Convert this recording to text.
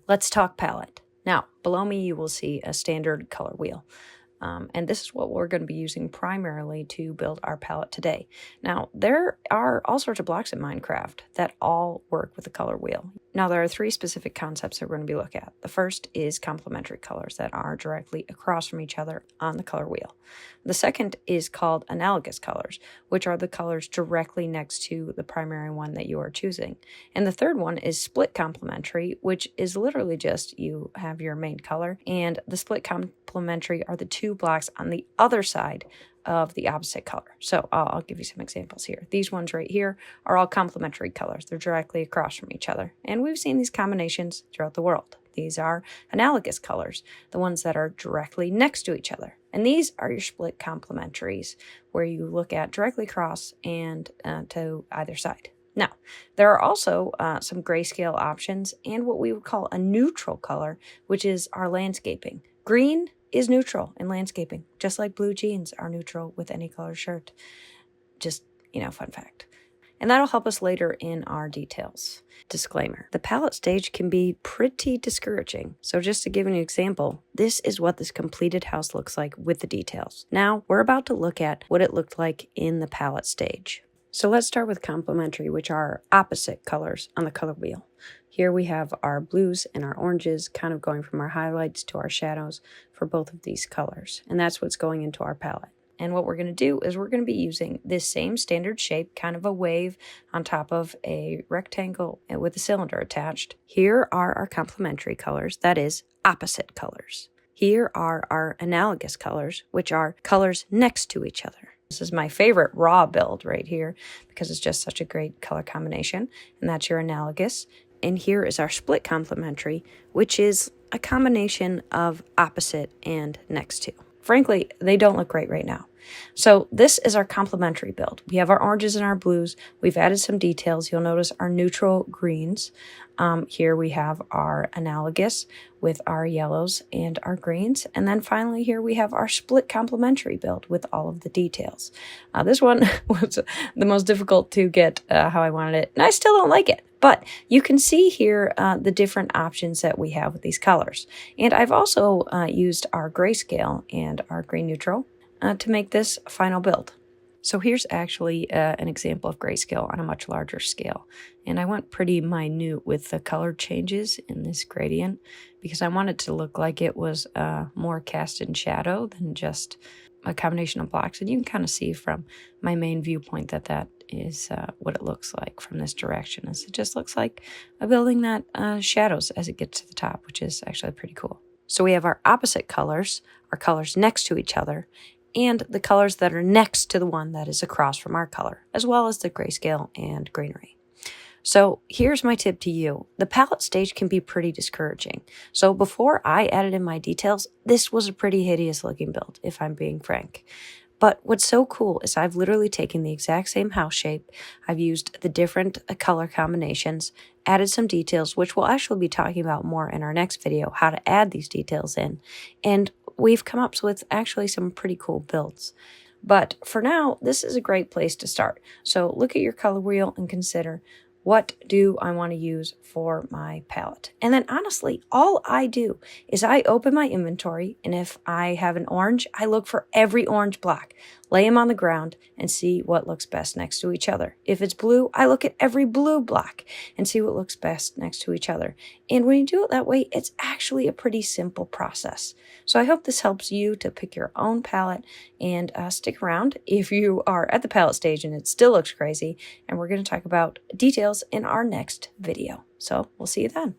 Let's talk palette. Now, below me you will see a standard color wheel. And this is what we're going to be using primarily to build our palette today. Now, there are all sorts of blocks in Minecraft that all work with the color wheel. Now, there are three specific concepts that we're going to be looking at. The first is complementary colors that are directly across from each other on the color wheel. The second is called analogous colors, which are the colors directly next to the primary one that you are choosing. And the third one is split complementary, which is literally just you have your main color, and the split complementary are the two blocks on the other side of the opposite color. So I'll give you some examples here. These ones right here are all complementary colors. They're directly across from each other. And we've seen these combinations throughout the world. These are analogous colors, the ones that are directly next to each other. And these are your split complementaries, where you look at directly across and to either side. Now, there are also some grayscale options and what we would call a neutral color, which is our landscaping. Green is neutral in landscaping, just like blue jeans are neutral with any color shirt. Just, fun fact. And that'll help us later in our details. Disclaimer, the palette stage can be pretty discouraging. So just to give you an example, this is what this completed house looks like with the details. Now, we're about to look at what it looked like in the palette stage. So let's start with complementary, which are opposite colors on the color wheel. Here we have our blues and our oranges kind of going from our highlights to our shadows for both of these colors. And that's what's going into our palette. And what we're going to do is we're going to be using this same standard shape, kind of a wave on top of a rectangle with a cylinder attached. Here are our complementary colors, that is, opposite colors. Here are our analogous colors, which are colors next to each other. This is my favorite raw build right here because it's just such a great color combination, and that's your analogous. And here is our split complementary, which is a combination of opposite and next to. Frankly, they don't look great right now. So this is our complementary build. We have our oranges and our blues. We've added some details. You'll notice our neutral greens. Here we have our analogous with our yellows and our greens. And then finally here we have our split complementary build with all of the details. This one was the most difficult to get how I wanted it. And I still don't like it. But you can see here the different options that we have with these colors. And I've also used our grayscale and our green neutral to make this final build. So here's actually an example of grayscale on a much larger scale. And I went pretty minute with the color changes in this gradient because I want it to look like it was more cast in shadow than just a combination of blocks. And you can kind of see from my main viewpoint that that is what it looks like from this direction. It just looks like a building that shadows as it gets to the top, which is actually pretty cool. So we have our opposite colors, our colors next to each other, and the colors that are next to the one that is across from our color, as well as the grayscale and greenery. So here's my tip to you. The palette stage can be pretty discouraging. So before I added in my details, this was a pretty hideous looking build, if I'm being frank. But what's so cool is I've literally taken the exact same house shape. I've used the different color combinations, added some details, which we'll actually be talking about more in our next video, how to add these details in. And we've come up with actually some pretty cool builds. But for now, this is a great place to start. So look at your color wheel and consider, what do I want to use for my palette? And then honestly, all I do is I open my inventory, and if I have an orange, I look for every orange block, lay them on the ground, and see what looks best next to each other. If it's blue, I look at every blue block and see what looks best next to each other. And when you do it that way, it's actually a pretty simple process. So I hope this helps you to pick your own palette, and stick around if you are at the palette stage and it still looks crazy. And we're going to talk about details in our next video. So we'll see you then.